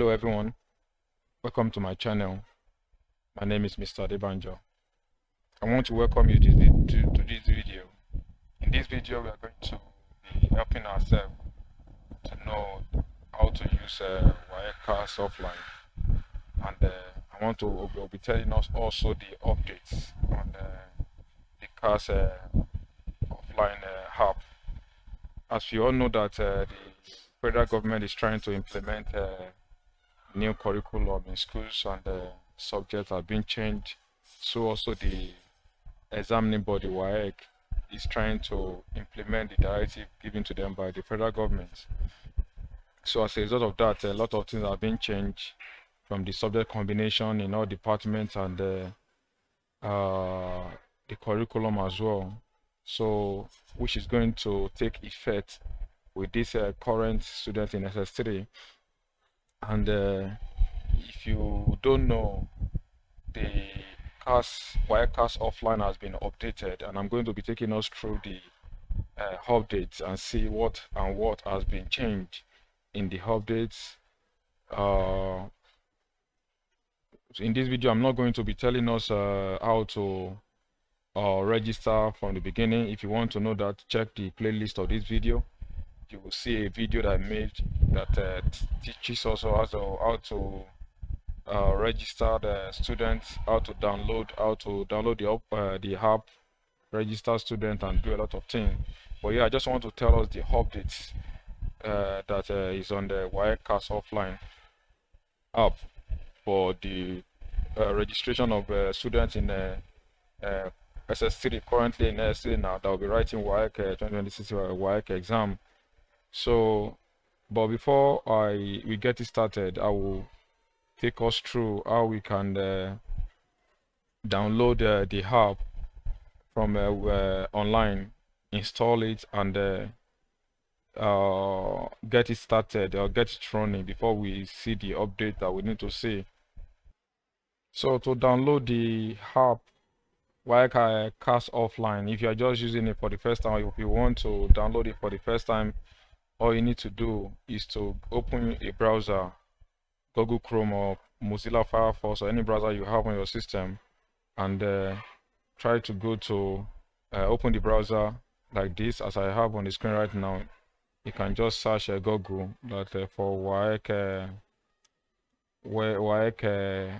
Hello everyone, welcome to my channel. My name is Mr. Adebanjo. I want to welcome you to this video. In this video we are going to be helping ourselves to know how to use WAEC CASS offline, and we'll be telling us also the updates on the CASS offline app. As you all know that the federal government is trying to implement new curriculum in schools, and subjects have been changed. So also the examining body WAEC is trying to implement the directive given to them by the federal government. So as a result of that, a lot of things have been changed from the subject combination in all departments and the curriculum as well. So which is going to take effect with this current student in SS3. And if you don't know, the WAEC CASS offline has been updated, and I'm going to be taking us through the updates and see what has been changed in the updates. In this video, I'm not going to be telling us how to register from the beginning. If you want to know that, check the playlist of this video. You will see a video that I made that teaches us how to register the students, how to download the app, register student, and do a lot of things. But yeah, I just want to tell us the updates that is on the WAEC CASS offline app for the registration of students in SS3, currently in SS3 now, that will be writing WAEC 2026 WAEC exam. So, but before we get it started, I will take us through how we can download the app from online, install it, and get it started or get it running before we see the update that we need to see. So to download the app WAEC CASS offline, if you are just using it for the first time, or if you want to download it for the first time, all you need to do is to open a browser, Google Chrome or Mozilla Firefox, or any browser you have on your system, and try to go to open the browser like this, as I have on the screen right now. You can just search Google that for WAEC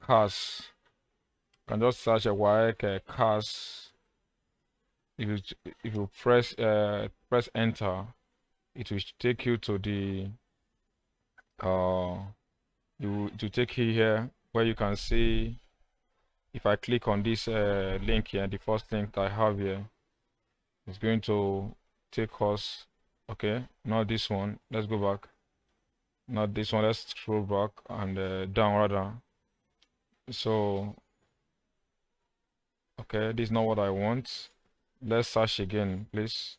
CASS. You can just search WAEC CASS. If you press enter, it will take you to the to take you here where you can see. If I click on this link here, the first link I have here, it's going to take us, okay, not this one, let's go back, not this one, let's scroll back and down rather. So okay, this is not what I want. Let's search again, please.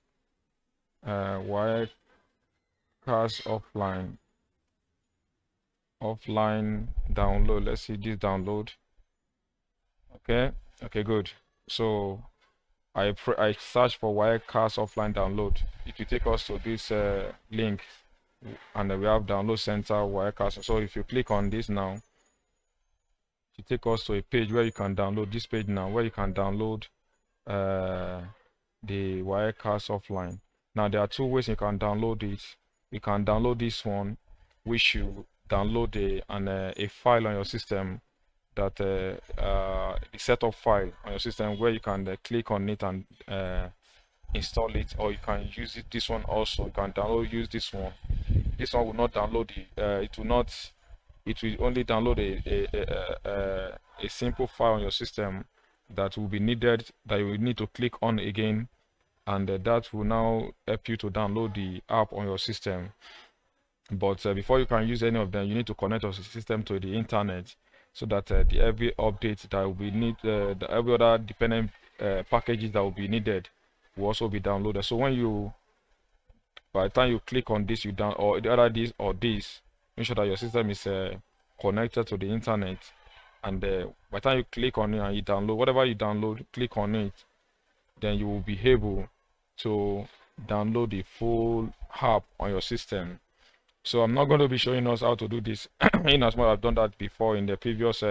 WAEC CASS offline download. Let's see this download. Okay, good. So I search for WAEC CASS offline download. It will take us to this link, and we have download center WAEC CASS. So if you click on this now, it take us to a page where you can download this page now, where you can download the WAEC CASS offline. Now there are two ways you can download it. You can download this one, which you download a file on your system, that the setup file on your system, where you can click on it and install it, or you can use it. This one also you can use this one. This one will not download it will only download a simple file on your system that will be needed, that you will need to click on again, and that will now help you to download the app on your system. But before you can use any of them, you need to connect your system to the internet, so that every update that will be every other dependent packages that will be needed will also be downloaded. So by the time you click on this, or the other this or this, make sure that your system is connected to the internet, and by the time you click on it and you download whatever you download, click on it, then you will be able to download the full app on your system. So I'm not going to be showing us how to do this in as much I've done that before in the previous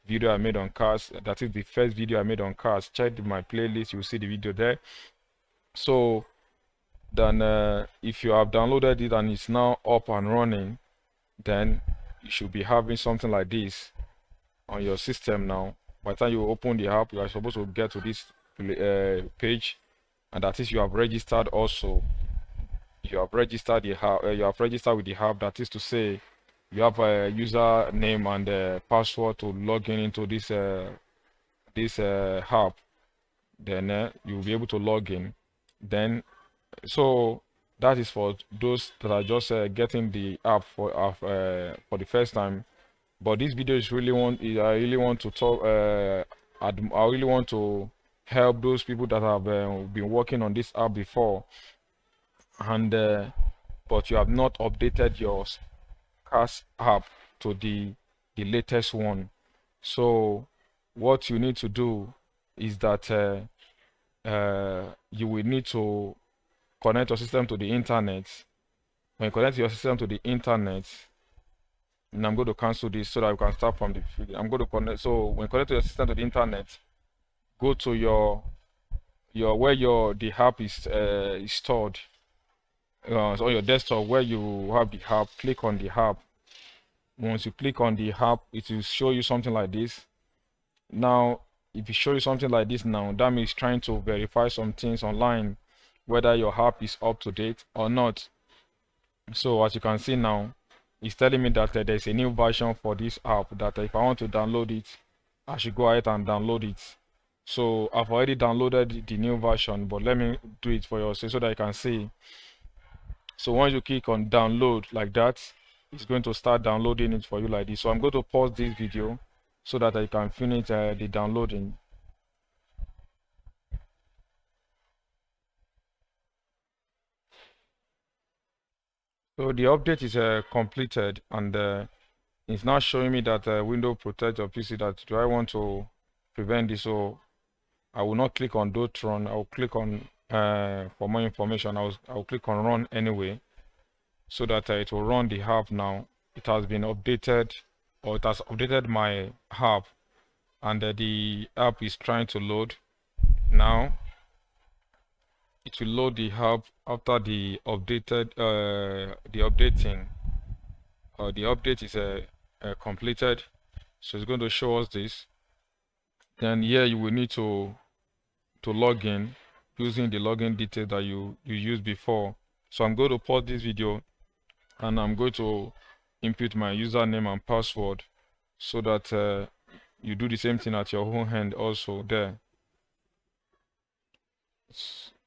video I made on cars. That is the first video I made on cars. Check my playlist, you'll see the video there. So then if you have downloaded it and it's now up and running, then you should be having something like this on your system now. By the time you open the app, you are supposed to get to this page, and that is you have registered also. You have registered the app, you have registered with the app. That is to say, you have a username and a password to log in into this app. Then you'll be able to log in. Then, so that is for those that are just getting the app for the first time. But this video is really I really want to talk. I really want to help those people that have been working on this app before, and but you have not updated your CASS app to the latest one. So what you need to do is that you will need to connect your system to the internet. When you connect your system to the internet, and I'm going to cancel this so that you can start from the beginning. I'm going to connect. So when you connect your system to the internet, go to your where the app is stored. So on your desktop where you have the app, click on the app. Once you click on the app, it will show you something like this. Now, if it shows you something like this now, that means trying to verify some things online, whether your app is up to date or not. So as you can see now, it's telling me that there's a new version for this app, that if I want to download it, I should go ahead and download it. So I've already downloaded the new version, but let me do it for you so that you can see. So once you click on download like that, it's going to start downloading it for you like this. So I'm going to pause this video so that I can finish the downloading. So the update is completed, and it's now showing me that Windows protect your PC. That do I want to prevent this? So I will not click on don't run. I will click on for more information. I will click on run anyway, so that it will run the app now. It has been updated, or it has updated my app, and the app is trying to load now. It will load the app after the updated the updating. The update is completed, so it's going to show us this. Then here you will need to log in using the login details that you used before. So I'm going to pause this video, and I'm going to input my username and password so that you do the same thing at your own hand also there.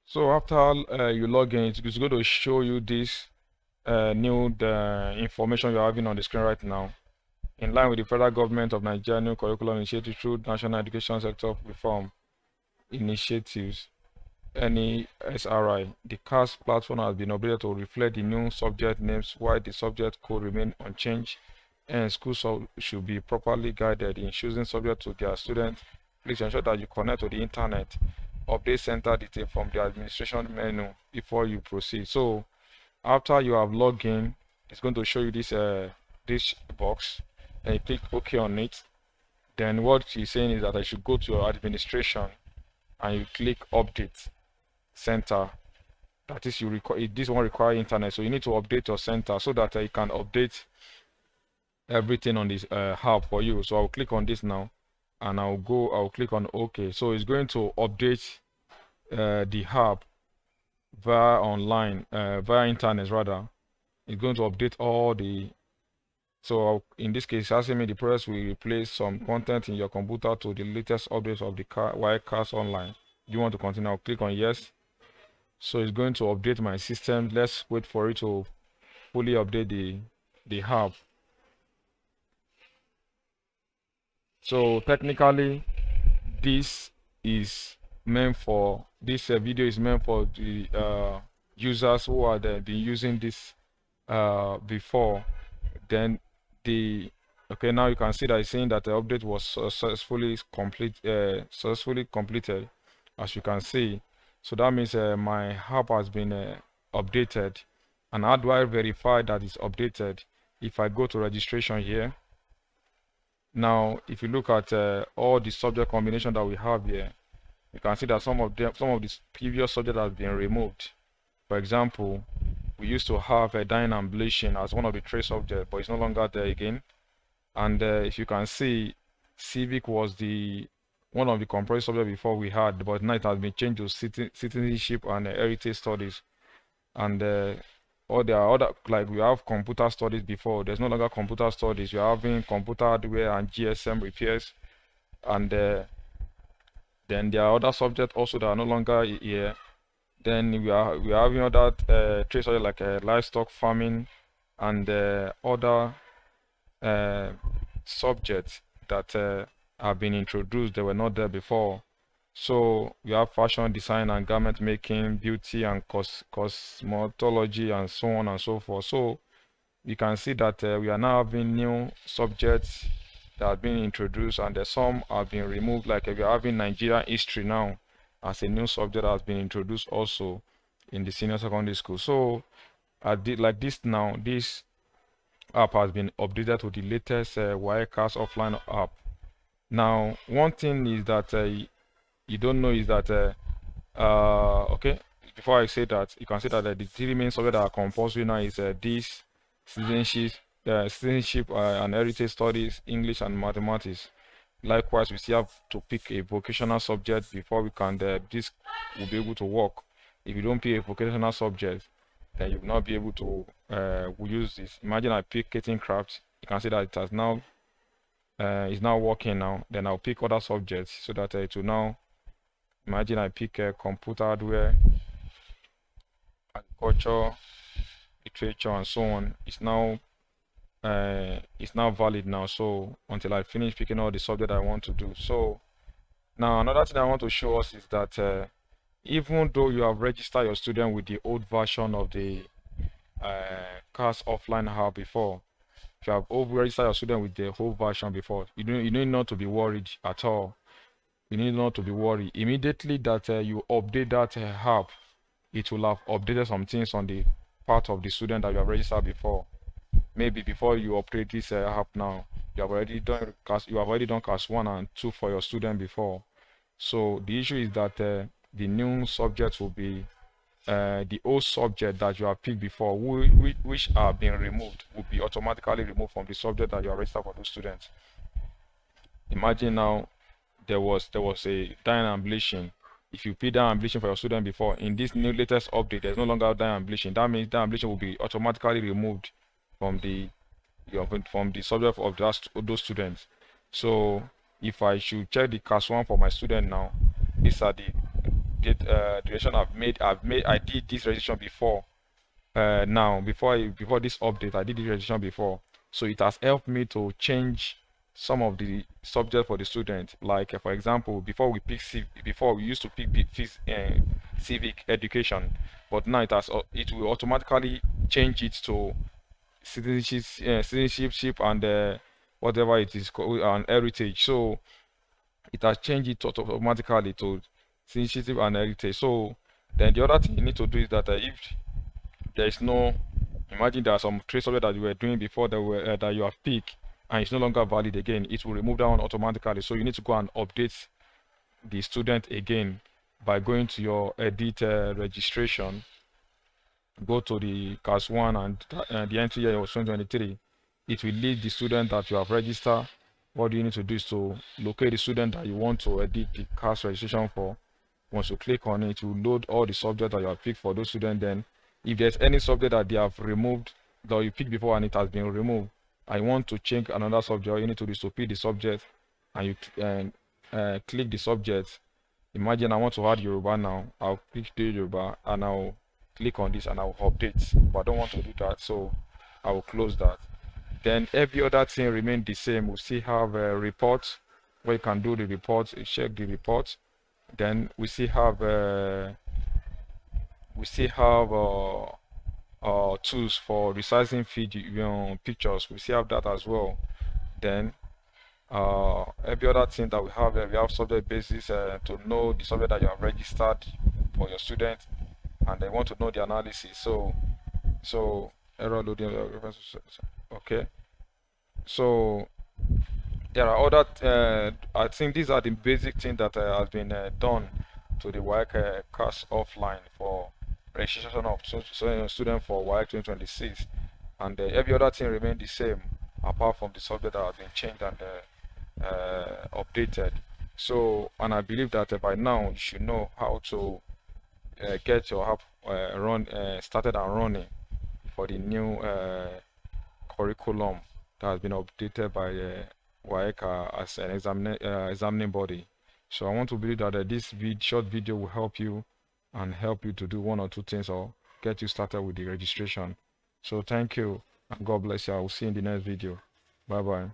So after you log in, it's going to show you this new information you're having on the screen right now. In line with the federal government of Nigeria new curriculum initiative through national education sector reform initiatives, NESRI, the CASS platform has been updated to reflect the new subject names while the subject code remain unchanged, and schools should be properly guided in choosing subject to their students. Please ensure that you connect to the internet. Update center detail from the administration menu before you proceed. So after you have logged in, it's going to show you this this box, and you click OK on it. Then what he's saying is that I should go to your administration, and you click update center. That is, this one requires internet, so you need to update your center so that you can update everything on this app for you. So I'll click on this now, and I'll click on OK. So it's going to update the app via online, via internet rather. It's going to update all the, so in this case, asking me the process will replace some content in your computer to the latest updates of the WAEC CASS online. Do you want to continue? I'll click on yes. So it's going to update my system. Let's wait for it to fully update the app. So technically, this is meant for, this video is meant for the users who are been using this before. Then okay, now you can see that it's saying that the update was successfully completed, as you can see. So that means my app has been updated, And how do I verify that it's updated? If I go to registration here, now if you look at all the subject combination that we have here, you can see that some of the previous subject has been removed. For example, we used to have a dyeing and bleaching as one of the trace subjects, but it's no longer there again. And if you can see, civic was the one of the compulsory subjects before we had, but now it has been changed to citizenship and heritage studies. And all the other, like we have computer studies before, there's no longer computer studies. You're having computer hardware and GSM repairs, and then there are other subjects also that are no longer here. Then we are having other trace subjects like livestock farming and other subjects that have been introduced. They were not there before. So we have fashion design and garment making, beauty and cosmetology, and so on and so forth. So you can see that we are now having new subjects that have been introduced, and some have been removed. Like we are having Nigerian history now as a new subject that has been introduced also in the senior secondary school. So like this now, this app has been updated to the latest WAEC CASS offline app. Now, one thing is that you don't know is that okay, before I say that, you can see that the three main subjects that are compulsory now is this citizenship and heritage studies, English and mathematics. Likewise, we still have to pick a vocational subject before we can this will be able to work. If you don't pick a vocational subject, then you will not be able to use this. Imagine I pick kitchen crafts. You can see that it has now is now working now. Then I'll pick other subjects so that it will now. Imagine I pick computer hardware, agriculture, literature, and so on. It's now valid now. So until I finish picking all the subject I want to do. So now another thing I want to show us is that even though you have registered your student with the old version of the CASS offline app before, if you have registered your student with the whole version before, you need not to be worried at all. You need not to be worried. Immediately that you update that app, it will have updated some things on the part of the student that you have registered before. Maybe before you update this app now, you have already done CASS 1 and 2 for your student before. So the issue is that the new subject will be the old subject that you have picked before, which are being removed, will be automatically removed from the subject that you are registered for those students. Imagine now there was a dyeing and bleaching. If you pick dyeing and bleaching for your student before, in this new latest update, there's no longer dyeing and bleaching. That means dyeing and bleaching will be automatically removed from the subject of those students. So if I should check the CASS 1 for my student now, these are the direction I did this registration before. Now before this update, I did this registration before, so it has helped me to change some of the subject for the student. Like for example, before we used to pick civic education, but now it will automatically change it to citizenship and whatever it is called, and heritage. So it has changed it automatically to citizenship and heritage. So then the other thing you need to do is that if there is no, imagine there are some trace subject that you were doing before that you have picked and it's no longer valid again, it will remove that one automatically. So you need to go and update the student again by going to your edit registration, go to the CASS 1 and the entry year was 2023. It will list the student that you have registered. What you need to do is to locate the student that you want to edit the CASS registration for. Once you click on it, it will load all the subjects that you have picked for those students. Then if there's any subject that they have removed that you picked before and it has been removed, I want to change another subject, all you need to do is to pick the subject and you click the subject. Imagine I want to add Yoruba now. I'll click the Yoruba and I'll click on this and I'll update, but I don't want to do that, so I will close that. Then every other thing remains the same. We still have a report where you can do the report, check the report. Then we still have tools for resizing pictures. We still have that as well. Then every other thing that we have subject basis to know the subject that you have registered for your student, and they want to know the analysis. So So error loading okay. So there are other I think these are the basic things that has been done to the WAEC CASS offline for registration of student for WAEC 2026, and every other thing remained the same apart from the subject that has been changed and updated. So, and I believe that by now you should know how to get your app started and running for the new curriculum that has been updated by WAEC as an examining body. So I want to believe that this short video will help you and help you to do one or two things or get you started with the registration. So thank you and God bless you. I will see you in the next video. Bye bye.